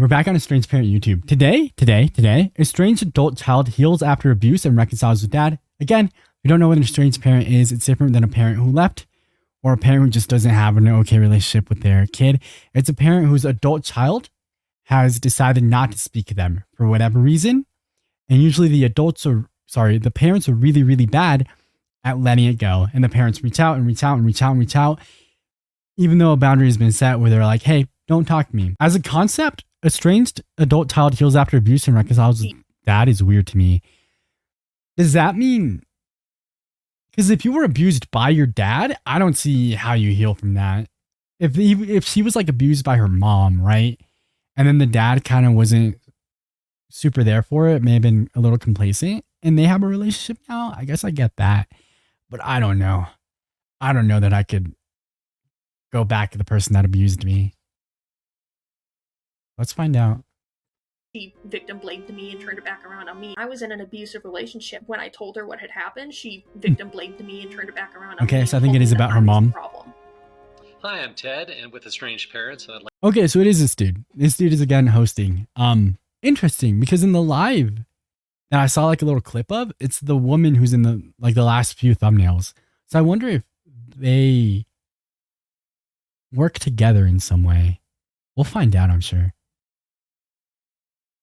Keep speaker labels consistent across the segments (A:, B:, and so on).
A: We're back on Estranged Parent YouTube. Today, estranged adult child heals after abuse and reconciles with dad. Again, we don't know what an estranged parent is. It's different than a parent who left or a parent who just doesn't have an okay relationship with their kid. It's a parent whose adult child has decided not to speak to them for whatever reason. And usually the parents are really, really bad at letting it go. And the parents reach out and reach out and reach out and reach out, even though a boundary has been set where they're like, hey, don't talk to me. As a concept, estranged adult child heals after abuse and reconciles with dad is weird to me. Does that mean, because if you were abused by your dad, I don't see how you heal from that. If she was like abused by her mom, right? And then the dad kind of wasn't super there for it, may have been a little complacent, and they have a relationship now, I guess I get that. But I don't know. I don't know that I could go back to the person that abused me. Let's find out.
B: She victim blamed me and turned it back around on me. I was in an abusive relationship. When I told her what had happened, she victim blamed me and turned it back around on me.
A: Okay, so I think it is about her mom.
C: Hi, I'm Ted, and with Estranged Parents, I'd like. Okay,
A: so it is this dude. This dude is again hosting. Interesting, because in the live that I saw like a little clip of, it's the woman who's in the last few thumbnails. So I wonder if they work together in some way. We'll find out, I'm sure.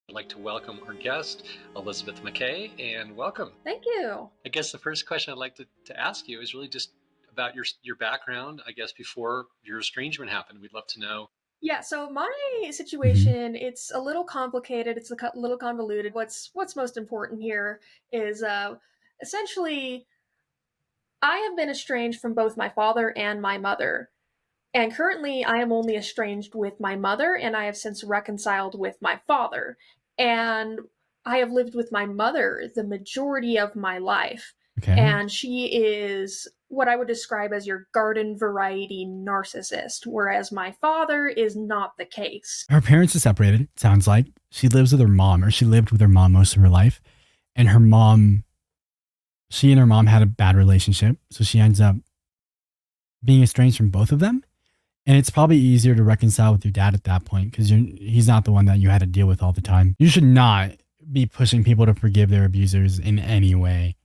C: I'd like to welcome our guest, Elizabeth McKay, and welcome.
B: Thank you.
C: I guess the first question I'd like to ask you is really just about your background, I guess, before your estrangement happened. We'd love to know.
B: Yeah, so my situation, it's a little complicated. It's a little convoluted. What's most important here is essentially I have been estranged from both my father and my mother. And currently I am only estranged with my mother, and I have since reconciled with my father. And I have lived with my mother the majority of my life.
A: Okay.
B: And she is what I would describe as your garden variety narcissist, whereas my father is not the case.
A: Her parents are separated, it sounds like. She lives with her mom, or she lived with her mom most of her life. And she and her mom had a bad relationship. So she ends up being estranged from both of them. And it's probably easier to reconcile with your dad at that point because he's not the one that you had to deal with all the time. You should not be pushing people to forgive their abusers in any way.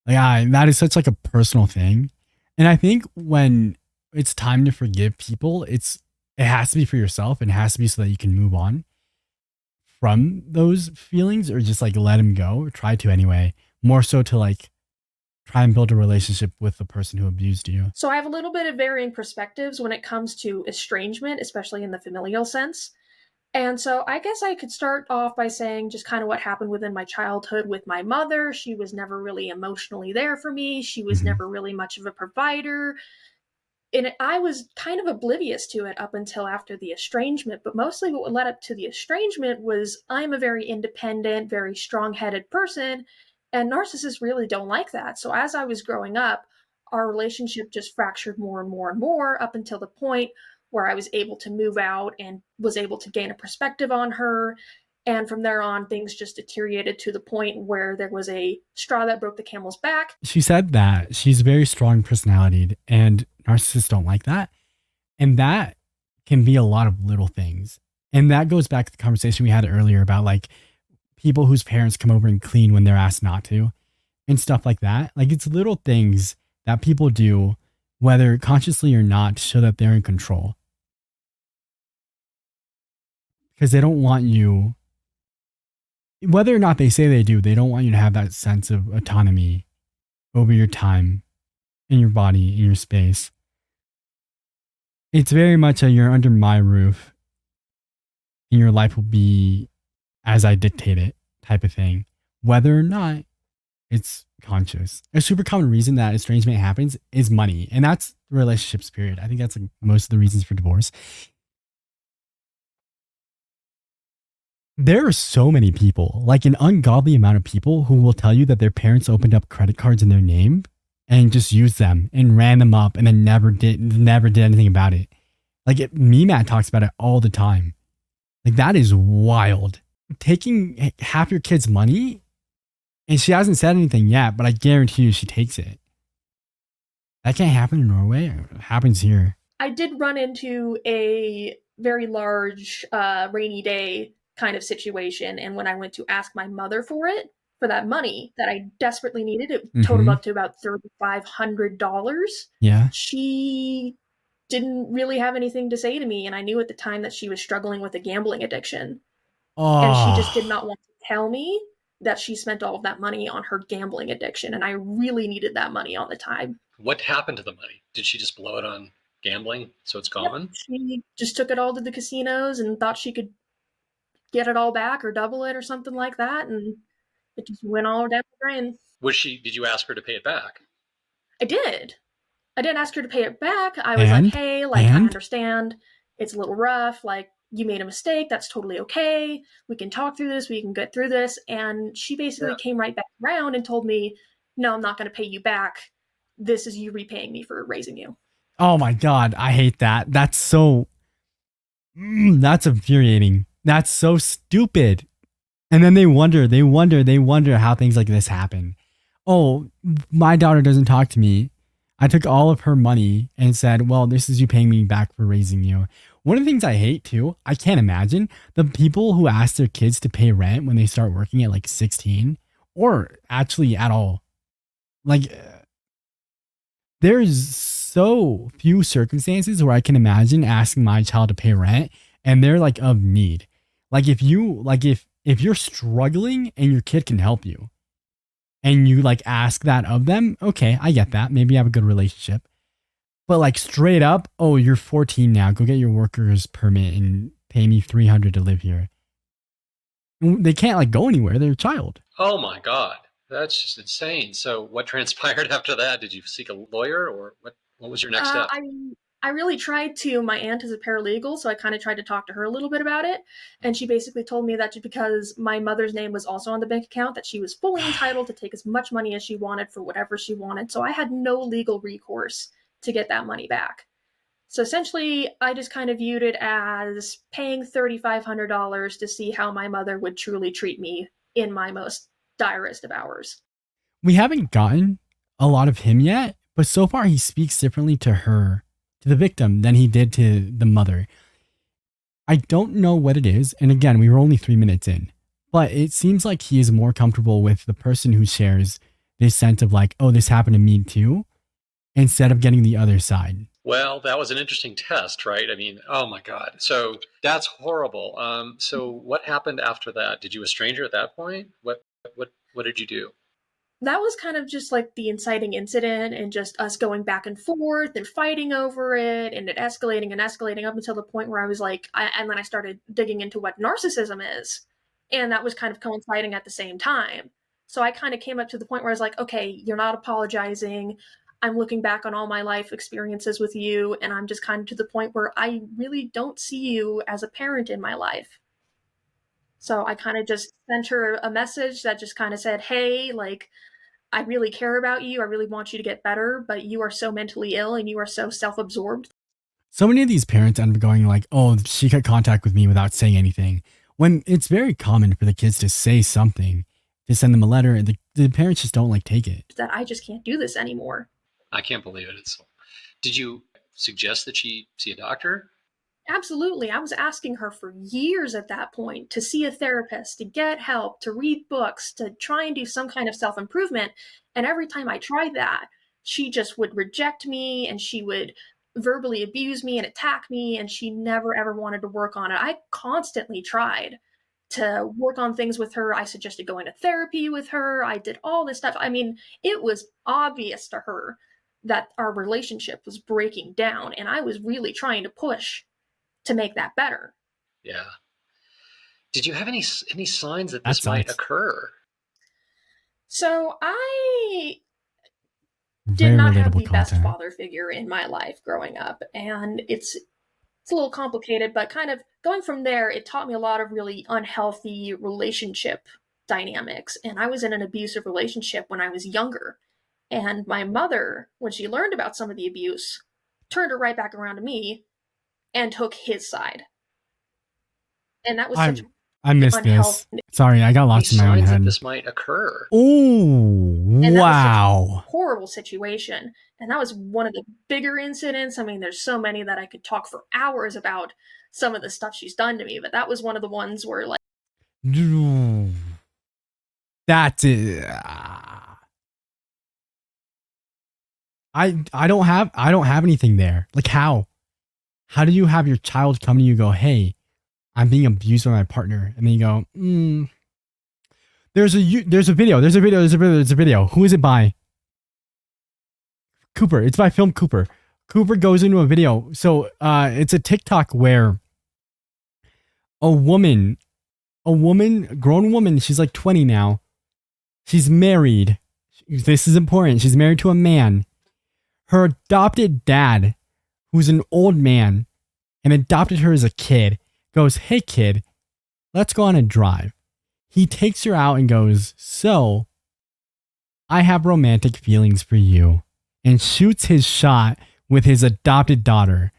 A: That is such like a personal thing. And I think when it's time to forgive people, it has to be for yourself, and it has to be so that you can move on from those feelings, or just like let them go, or try to anyway. More so to try and build a relationship with the person who abused you.
B: So I have a little bit of varying perspectives when it comes to estrangement, especially in the familial sense. And so I guess I could start off by saying just kind of what happened within my childhood with my mother. She was never really emotionally there for me. She was never really much of a provider. And I was kind of oblivious to it up until after the estrangement. But mostly what led up to the estrangement was I'm a very independent, very strong-headed person. And narcissists really don't like that. So as I was growing up, our relationship just fractured more and more and more up until the point where I was able to move out and was able to gain a perspective on her. And from there on, things just deteriorated to the point where there was a straw that broke the camel's back.
A: She said that she's very strong personality, and narcissists don't like that. And that can be a lot of little things. And that goes back to the conversation we had earlier about people whose parents come over and clean when they're asked not to and stuff like that. It's little things that people do, whether consciously or not, to show that they're in control. Because they don't want you, whether or not they say they do, they don't want you to have that sense of autonomy over your time, in your body, in your space. It's very much you're under my roof and your life will be as I dictate it type of thing, whether or not it's conscious. A super common reason that estrangement happens is money. And that's relationships, period. I think that's most of the reasons for divorce. There are so many people, an ungodly amount of people, who will tell you that their parents opened up credit cards in their name and just used them and ran them up and then never did anything about it. Matt talks about it all the time. That is wild. Taking half your kid's money, and she hasn't said anything yet, but I guarantee you she takes it. That can't happen in Norway. It happens here.
B: I did run into a very large rainy day kind of situation. And when I went to ask my mother for that money that I desperately needed, it totaled up to about $3,500.
A: Yeah.
B: She didn't really have anything to say to me, and I knew at the time that she was struggling with a gambling addiction. And she just did not want to tell me that she spent all of that money on her gambling addiction, and I really needed that money on the time.
C: What happened to the money? Did she just blow it on gambling so it's gone?
B: Yep, she just took it all to the casinos and thought she could get it all back or double it or something like that, and it just went all down the drain.
C: Did you ask her to pay it back?
B: I did. I didn't ask her to pay it back. I was like, hey, like, I understand it's a little rough. Like, you made a mistake. That's totally okay. We can talk through this. We can get through this. And she basically came right back around and told me, no, I'm not going to pay you back. This is you repaying me for raising you.
A: Oh my God. I hate that. That's so, that's infuriating. That's so stupid. And then they wonder how things like this happen. Oh, my daughter doesn't talk to me. I took all of her money and said, well, this is you paying me back for raising you. One of the things I hate too, I can't imagine the people who ask their kids to pay rent when they start working at like 16 or actually at all. Like, there's so few circumstances where I can imagine asking my child to pay rent and they're like of need. Like if you're struggling and your kid can help you, and you like ask that of them, okay, I get that. Maybe you have a good relationship. But like straight up, oh, you're 14 now. Go get your worker's permit and pay me $300 to live here. They can't like go anywhere. They're a child.
C: Oh my God. That's just insane. So what transpired after that? Did you seek a lawyer or what was your next step?
B: I really tried to. My aunt is a paralegal, so I kind of tried to talk to her a little bit about it. And she basically told me that just because my mother's name was also on the bank account, that she was fully entitled to take as much money as she wanted for whatever she wanted. So I had no legal recourse to get that money back. So essentially, I just kind of viewed it as paying $3,500 to see how my mother would truly treat me in my most direst of hours.
A: We haven't gotten a lot of him yet, but so far he speaks differently to her, to the victim, than he did to the mother. I don't know what it is, and again, we were only 3 minutes in, but it seems like he is more comfortable with the person who shares this sense of like, oh, this happened to me too, instead of getting the other side.
C: Well, that was an interesting test, right? I mean, oh my God. So that's horrible. So what happened after that? Did you estrange her at that point? What did you do?
B: That was kind of just like the inciting incident and just us going back and forth and fighting over it and it escalating up until the point where I was like, and then I started digging into what narcissism is. And that was kind of coinciding at the same time. So I kind of came up to the point where I was like, okay, you're not apologizing. I'm looking back on all my life experiences with you. And I'm just kind of to the point where I really don't see you as a parent in my life. So I kind of just sent her a message that just kind of said, hey, like, I really care about you. I really want you to get better, but you are so mentally ill and you are so self-absorbed.
A: So many of these parents end up going like, oh, she got contact with me without saying anything. When it's very common for the kids to say something, to send them a letter, and the parents just don't like take it.
B: That I just can't do this anymore.
C: I can't believe it. Did you suggest that she see a doctor?
B: Absolutely. I was asking her for years at that point to see a therapist, to get help, to read books, to try and do some kind of self-improvement. And every time I tried that, she just would reject me and she would verbally abuse me and attack me. And she never, ever wanted to work on it. I constantly tried to work on things with her. I suggested going to therapy with her. I did all this stuff. I mean, it was obvious to her that our relationship was breaking down. And I was really trying to push to make that better.
C: Yeah. Did you have any signs that this might occur?
B: So I did not have the best father figure in my life growing up. And it's a little complicated, but kind of going from there, it taught me a lot of really unhealthy relationship dynamics. And I was in an abusive relationship when I was younger. And my mother, when she learned about some of the abuse, turned her right back around to me and took his side. And that was
A: I missed this. Sorry, I got lost in my own head.
C: That this might occur.
A: Oh, wow.
B: Horrible situation. And that was one of the bigger incidents. I mean, there's so many that I could talk for hours about some of the stuff she's done to me, but that was one of the ones where like
A: That's it. I don't have anything there. Like how do you have your child come to you and go, hey, I'm being abused by my partner, and then you go, there's a video. Who is it by? Cooper. It's by Film Cooper. Cooper goes into a video. So it's a TikTok where a grown woman, she's like 20 now. She's married. This is important. She's married to a man. Her adopted dad, who's an old man and adopted her as a kid, goes, hey kid, let's go on a drive. He takes her out and goes, so I have romantic feelings for you, and shoots his shot with his adopted daughter.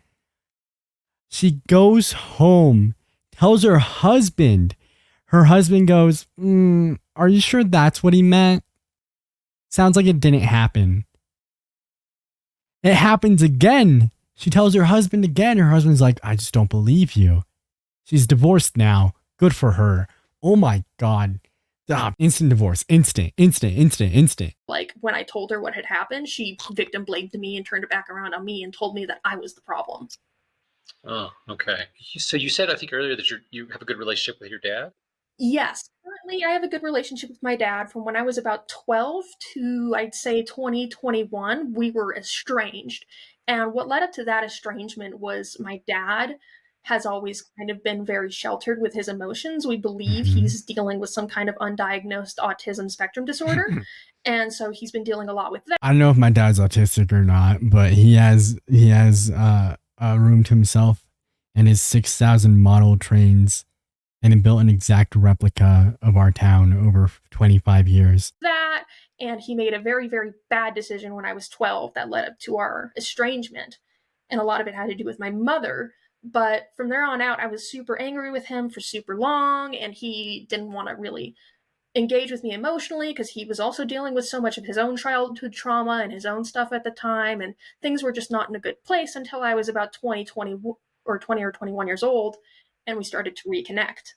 A: She goes home, tells her husband. Her husband goes, are you sure that's what he meant? Sounds like it didn't happen. It happens again. She tells her husband again. Her husband's like, I just don't believe you. She's divorced now. Good for her. Oh my God. Instant divorce. Instant.
B: Like when I told her what had happened, she victim blamed me and turned it back around on me and told me that I was the problem.
C: Oh, okay. So you said, I think earlier, that you have a good relationship with your dad?
B: Yes. Currently, I have a good relationship with my dad. From when I was about 12 to, I'd say, 2021, we were estranged. And what led up to that estrangement was my dad has always kind of been very sheltered with his emotions. We believe he's dealing with some kind of undiagnosed autism spectrum disorder. And so he's been dealing a lot with that.
A: I don't know if my dad's autistic or not, but he has a room to himself and his 6,000 model trains, and then built an exact replica of our town over 25 years.
B: That, and he made a very, very bad decision when I was 12 that led up to our estrangement. And a lot of it had to do with my mother. But from there on out, I was super angry with him for super long, and he didn't want to really engage with me emotionally because he was also dealing with so much of his own childhood trauma and his own stuff at the time, and things were just not in a good place until I was about 20 or 21 years old, and we started to reconnect.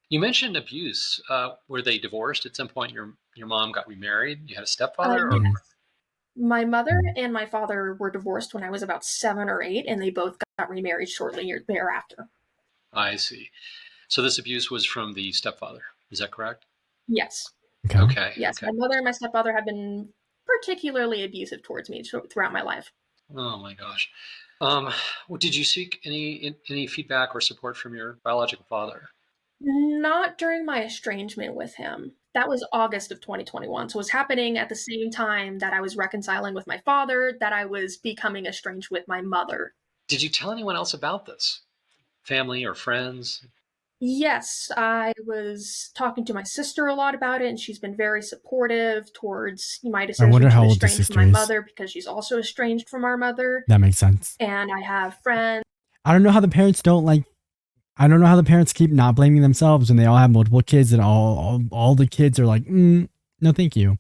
C: You mentioned abuse. Were they divorced at some point? Your mom got remarried? You had a stepfather? Or?
B: Yes. My mother and my father were divorced when I was about 7 or 8, and they both got remarried shortly thereafter.
C: I see. So this abuse was from the stepfather. Is that correct?
B: Yes.
C: Okay.
B: Yes,
C: okay.
B: my mother and my stepfather have been particularly abusive towards me throughout my life.
C: Oh my gosh. Did you seek any feedback or support from your biological father?
B: Not during my estrangement with him. That was August of 2021. So it was happening at the same time that I was reconciling with my father, that I was becoming estranged with my mother.
C: Did you tell anyone else about this? Family or friends?
B: Yes, I was talking to my sister a lot about it, and she's been very supportive towards my decision to estrange from my mother because she's also estranged from our mother.
A: That makes sense.
B: And I have friends.
A: I don't know how the parents keep not blaming themselves when they all have multiple kids and all the kids are like, no, thank you.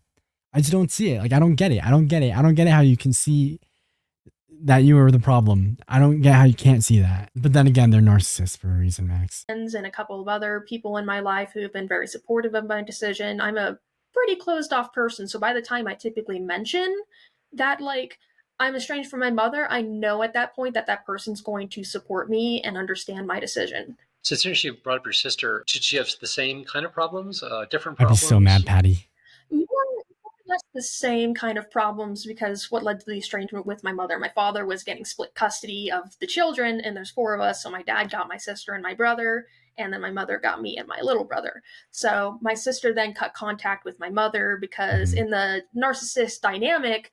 A: I just don't see it. Like, I don't get it. I don't get it how you can see that you are the problem. I don't get how you can't see that. But then again, they're narcissists for a reason, Max.
B: And a couple of other people in my life who have been very supportive of my decision. I'm a pretty closed off person. So by the time I typically mention that, like, I'm estranged from my mother, I know at that point that person's going to support me and understand my decision.
C: So since you brought up your sister, did she have the same kind of problems, different problems?
A: I'd be so mad, Patty.
B: More or less the same kind of problems, because what led to the estrangement with my mother, my father was getting split custody of the children, and there's 4 of us, so my dad got my sister and my brother, and then my mother got me and my little brother. So my sister then cut contact with my mother because in the narcissist dynamic,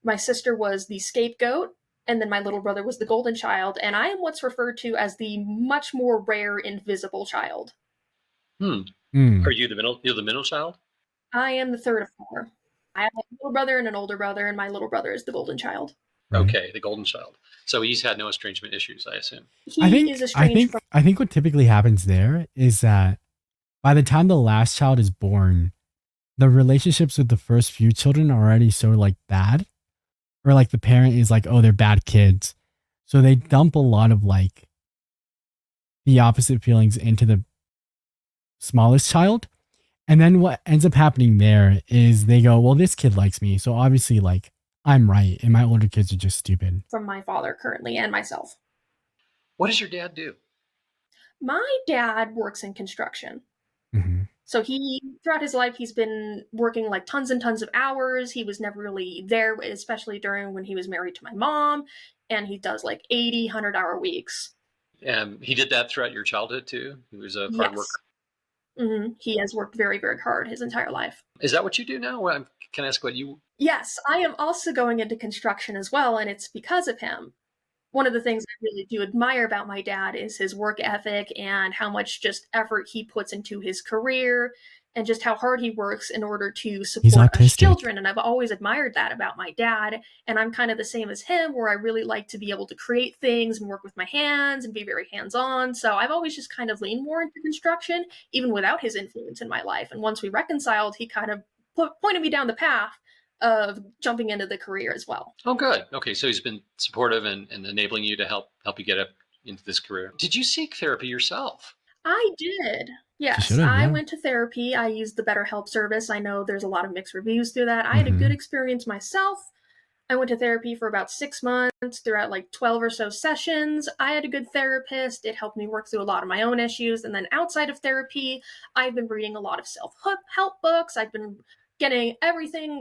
B: my sister was the scapegoat, and then my little brother was the golden child, and I am what's referred to as the much more rare invisible child.
C: Are you the middle? You're the middle child?
B: I am the third of 4. I have a little brother and an older brother, and my little brother is the golden child.
C: Okay, the golden child. So he's had no estrangement issues, I assume.
A: I think what typically happens there is that by the time the last child is born, the relationships with the first few children are already so like bad, or like the parent is like, oh, they're bad kids. So they dump a lot of like the opposite feelings into the smallest child. And then what ends up happening there is they go, well, this kid likes me. So obviously, like, I'm right. And my older kids are just stupid.
B: From my father currently and myself.
C: What does your dad do?
B: My dad works in construction.
A: Mm-hmm.
B: So throughout his life, he's been working like tons and tons of hours. He was never really there, especially during when he was married to my mom. And he does like 80, 100-hour weeks.
C: He did that throughout your childhood too? He was a hard worker?
B: Mm-hmm. He has worked very, very hard his entire life.
C: Is that what you do now? Can I ask what you...
B: Yes, I am also going into construction as well, and it's because of him. One of the things I really do admire about my dad is his work ethic and how much just effort he puts into his career and just how hard he works in order to support us children. And I've always admired that about my dad. And I'm kind of the same as him, where I really like to be able to create things and work with my hands and be very hands-on. So I've always just kind of leaned more into construction, even without his influence in my life. And once we reconciled, he kind of pointed me down the path of jumping into the career as well.
C: Oh, good. Okay, so he's been supportive and enabling you to help you get up into this career. Did you seek therapy yourself?
B: I did. Yes, I went to therapy. I used the BetterHelp service. I know there's a lot of mixed reviews through that. I had a good experience myself. I went to therapy for about 6 months throughout like 12 or so sessions. I had a good therapist. It helped me work through a lot of my own issues. And then outside of therapy, I've been reading a lot of self-help books. I've been getting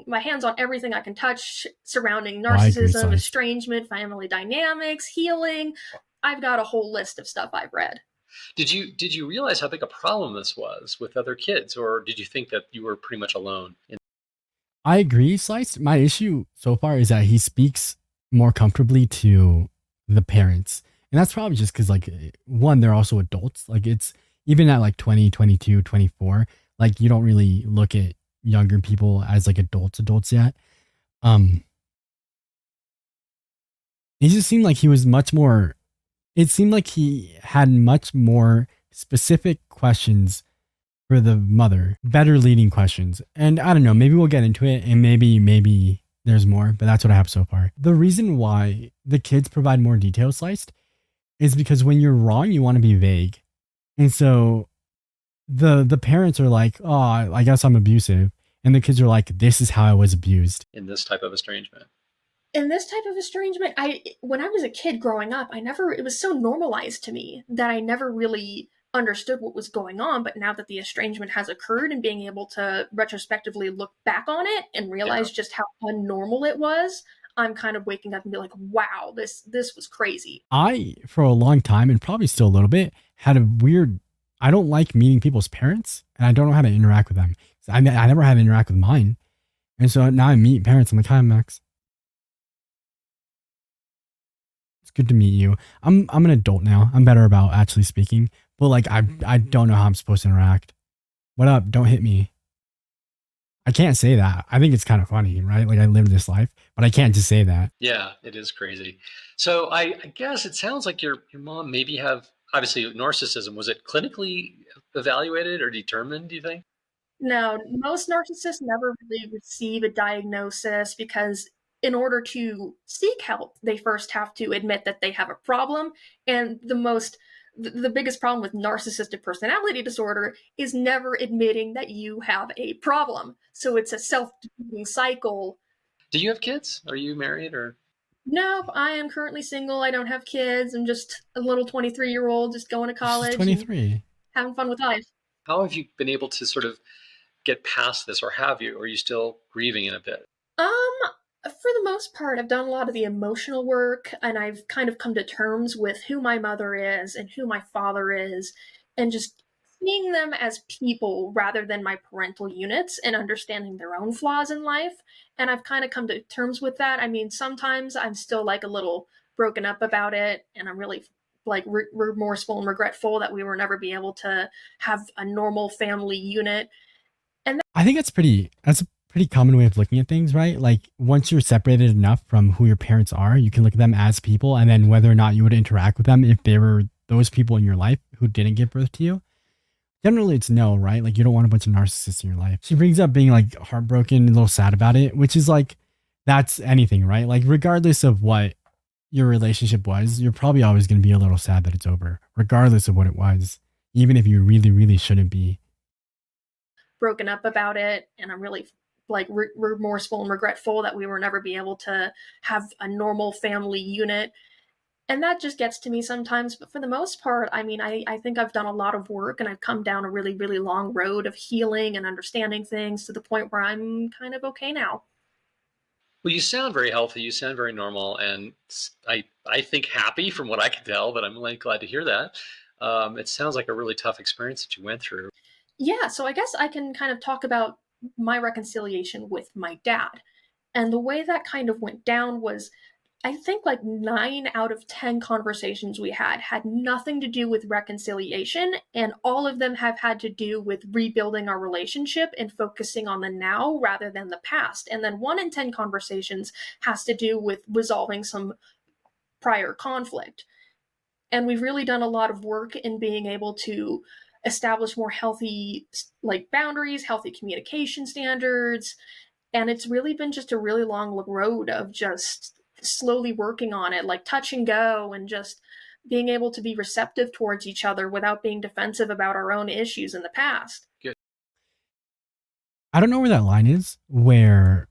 B: my hands on everything I can touch surrounding narcissism, estrangement, family dynamics, healing. I've got a whole list of stuff I've read.
C: Did you realize how big a problem this was with other kids, or did you think that you were pretty much alone?
A: I agree, Slice. My issue so far is that he speaks more comfortably to the parents. And that's probably just because, like, one, they're also adults. Like, it's even at like 20, 22, 24, like, you don't really look at younger people as like adults yet. It just seemed like he was much more, it seemed like he had much more specific questions for the mother, better leading questions. And I don't know, maybe we'll get into it and maybe there's more, but that's what I have so far. The reason why the kids provide more detail sliced is because when you're wrong, you want to be vague. And so the parents are like, oh, I guess I'm abusive. And the kids are like, this is how I was abused.
C: In this type of estrangement.
B: In this type of estrangement, when I was a kid growing up, it was so normalized to me that I never really understood what was going on. But now that the estrangement has occurred and being able to retrospectively look back on it and realize just how unnormal it was, I'm kind of waking up and be like, wow, this was crazy.
A: I, for a long time, and probably still a little bit, had a weird, I don't like meeting people's parents, and I don't know how to interact with them. I never had to interact with mine. And so now I meet parents. I'm like, hi, Max. It's good to meet you. I'm an adult now. I'm better about actually speaking. But like, I don't know how I'm supposed to interact. What up? Don't hit me. I can't say that. I think it's kind of funny, right? Like, I lived this life, but I can't just say that.
C: Yeah, it is crazy. So I guess it sounds like your mom maybe have, obviously, narcissism. Was it clinically evaluated or determined, do you think?
B: No, most narcissists never really receive a diagnosis because in order to seek help, they first have to admit that they have a problem. And the biggest problem with narcissistic personality disorder is never admitting that you have a problem. So it's a self-defeating cycle.
C: Do you have kids? Are you married or?
B: Nope, I am currently single. I don't have kids. I'm just a little 23-year-old just going to college.
A: She's 23.
B: Having fun with life.
C: How have you been able to sort of get past this, or have you? Or are you still grieving in a bit?
B: For the most part, I've done a lot of the emotional work, and I've kind of come to terms with who my mother is and who my father is, and just seeing them as people rather than my parental units and understanding their own flaws in life. And I've kind of come to terms with that. I mean, sometimes I'm still like a little broken up about it, and I'm really like remorseful and regretful that we were never be able to have a normal family unit. And
A: I think that's a pretty common way of looking at things, right? Like, once you're separated enough from who your parents are, you can look at them as people, and then whether or not you would interact with them if they were those people in your life who didn't give birth to you. Generally, it's no, right? Like, you don't want a bunch of narcissists in your life. She brings up being like heartbroken and a little sad about it, which is like, that's anything, right? Like, regardless of what your relationship was, you're probably always going to be a little sad that it's over, regardless of what it was, even if you really, really shouldn't be.
B: Broken up about it, and I'm really like remorseful and regretful that we were never be able to have a normal family unit. And that just gets to me sometimes, but for the most part, I mean, I think I've done a lot of work and I've come down a really, really long road of healing and understanding things to the point where I'm kind of okay now.
C: Well, you sound very healthy. You sound very normal, and I think happy from what I can tell. But I'm really glad to hear that. It sounds like a really tough experience that you went through.
B: Yeah, so I guess I can kind of talk about my reconciliation with my dad. And the way that kind of went down was I think like 9 out of 10 conversations we had nothing to do with reconciliation, and all of them have had to do with rebuilding our relationship and focusing on the now rather than the past. And then 1 in 10 conversations has to do with resolving some prior conflict. And we've really done a lot of work in being able to establish more healthy like boundaries, healthy communication standards, and it's really been just a really long road of just slowly working on it, like touch and go, and just being able to be receptive towards each other without being defensive about our own issues in the past.
C: Good.
A: I don't know where that line is where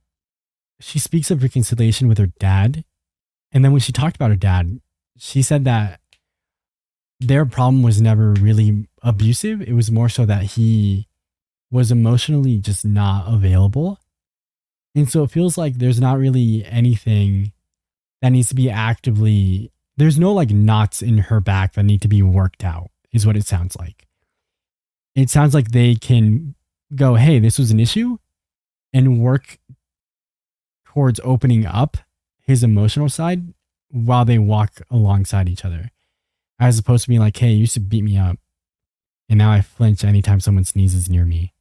A: she speaks of reconciliation with her dad. And then when she talked about her dad, she said that their problem was never really abusive. It was more so that he was emotionally just not available. And so it feels like there's not really anything that needs to be actively, there's no like knots in her back that need to be worked out, is what it sounds like. It sounds like they can go, hey, this was an issue, and work towards opening up his emotional side while they walk alongside each other, as opposed to being like, hey, you used to beat me up, and now I flinch anytime someone sneezes near me.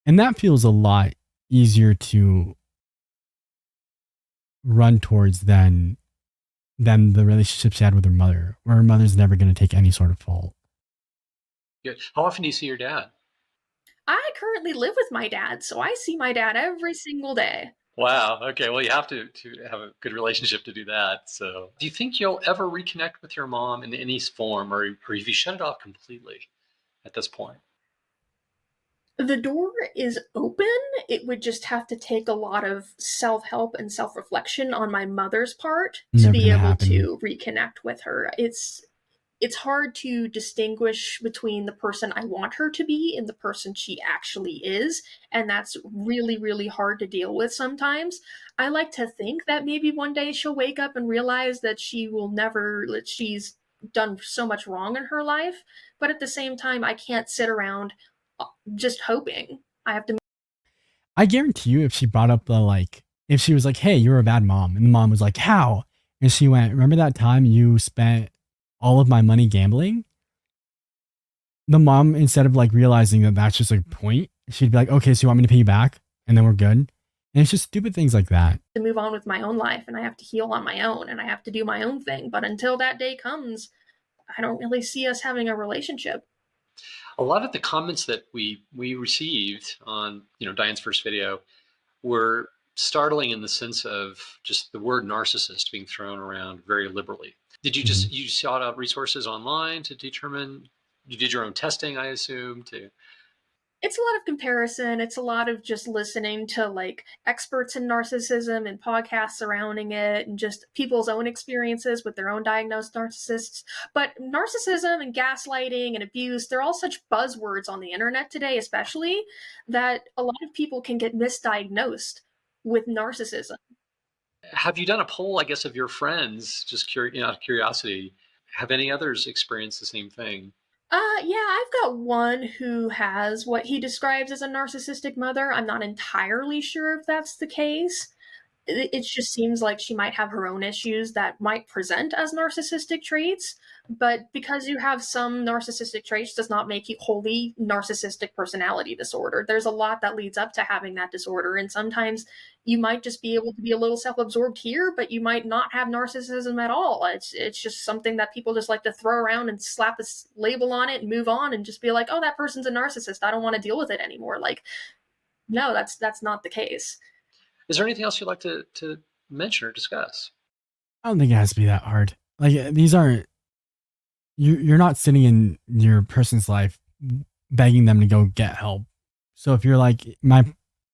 A: And that feels a lot easier to run towards than the relationship she had with her mother, where her mother's never going to take any sort of fault.
C: Good. How often do you see your dad?
B: I currently live with my dad, so I see my dad every single day.
C: Wow. Okay. Well, you have to have a good relationship to do that. So, do you think you'll ever reconnect with your mom in any form, or have you shut it off completely at this point?
B: The door is open. It would just have to take a lot of self help and self reflection on my mother's part to
A: Never
B: be
A: going to
B: able
A: happen.
B: to reconnect with her. It's hard to distinguish between the person I want her to be and the person she actually is. And that's really, really hard to deal with sometimes. I like to think that maybe one day she'll wake up and realize that she will never, that she's done so much wrong in her life. But at the same time, I can't sit around just hoping. I have to.
A: I guarantee you, if she brought up the like, if she was like, hey, you're a bad mom, and the mom was like, how? And she went, remember that time you spent all of my money gambling? The mom, instead of like realizing that that's just a point, she'd be like, okay, so you want me to pay you back? And then we're good. And it's just stupid things like that.
B: To move on with my own life, and I have to heal on my own, and I have to do my own thing. But until that day comes, I don't really see us having a relationship.
C: A lot of the comments that we received on Diane's first video were startling in the sense of just the word narcissist being thrown around very liberally. Did you just you sought out resources online to determine? You did your own testing, I assume, to.
B: It's a lot of comparison. It's a lot of just listening to like experts in narcissism and podcasts surrounding it and just people's own experiences with their own diagnosed narcissists. But narcissism and gaslighting and abuse, they're all such buzzwords on the internet today, especially that a lot of people can get misdiagnosed with narcissism.
C: Have you done a poll, I guess, of your friends? Just out of curiosity, have any others experienced the same thing?
B: Yeah, I've got one who has what he describes as a narcissistic mother. I'm not entirely sure if that's the case. It just seems like she might have her own issues that might present as narcissistic traits, but because you have some narcissistic traits does not make you wholly narcissistic personality disorder. There's a lot that leads up to having that disorder, and sometimes you might just be able to be a little self-absorbed here, but you might not have narcissism at all. It's just something that people just like to throw around and slap a label on it and move on and just be like, oh, that person's a narcissist, I don't want to deal with it anymore. Like, no, that's not the case.
C: Is there anything else you'd like to mention or discuss?
A: I don't think it has to be that hard. Like these aren't you're not sitting in your person's life begging them to go get help. So if you're like my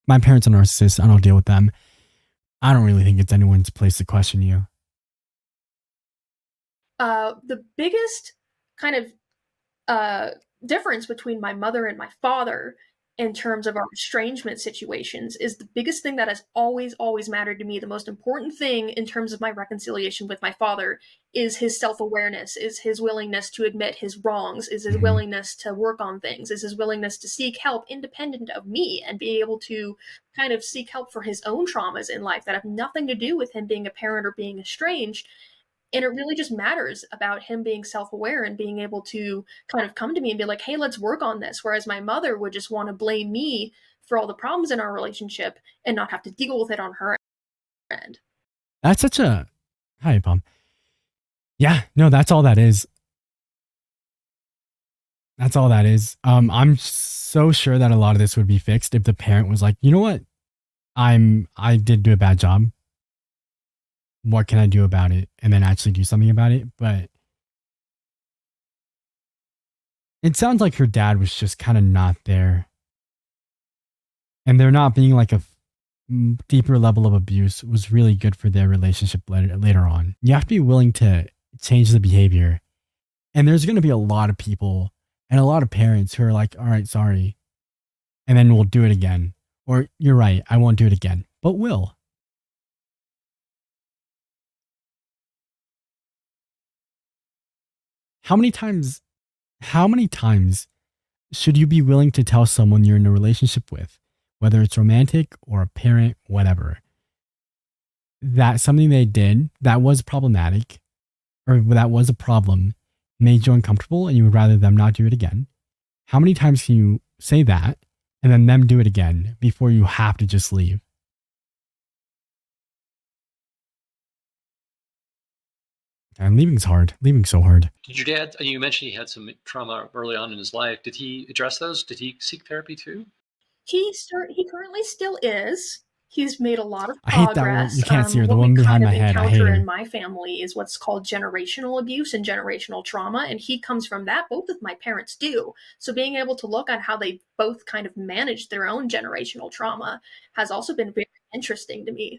A: parents are narcissists, I don't deal with them. I don't really think it's anyone's place to question you.
B: The biggest kind of difference between my mother and my father in terms of our estrangement situations is the biggest thing that has always mattered to me. The most important thing in terms of my reconciliation with my father is his self-awareness, is his willingness to admit his wrongs, is his willingness to work on things, is his willingness to seek help independent of me and be able to kind of seek help for his own traumas in life that have nothing to do with him being a parent or being estranged. And it really just matters about him being self-aware and being able to kind of come to me and be like, hey, let's work on this. Whereas my mother would just want to blame me for all the problems in our relationship and not have to deal with it on her end.
A: That's such a hi, Pom. Yeah, no, that's all that is. That's all that is. I'm so sure that a lot of this would be fixed if the parent was like, you know what? I did do a bad job. What can I do about it? And then actually do something about it. But it sounds like her dad was just kind of not there. And there not being like a deeper level of abuse was really good for their relationship later on. You have to be willing to change the behavior. And there's going to be a lot of people and a lot of parents who are like, all right, sorry. And then we'll do it again. Or you're right, I won't do it again, but will. How many times should you be willing to tell someone you're in a relationship with, whether it's romantic or a parent, whatever, that something they did that was problematic or that was a problem made you uncomfortable and you would rather them not do it again? How many times can you say that and then them do it again before you have to just leave? And leaving's hard. Leaving's so hard.
C: Did your dad, you mentioned he had some trauma early on in his life. Did he address those? Did he seek therapy too?
B: He currently still is. He's made a lot of
A: I hate that one.
B: progress.
A: You can't see her. The
B: What we
A: one behind
B: kind
A: my
B: of
A: head. I hate
B: encounter
A: her.
B: in my family is what's called generational abuse and generational trauma, and he comes from that. Both of my parents do. So being able to look at how they both kind of managed their own generational trauma has also been very interesting to me.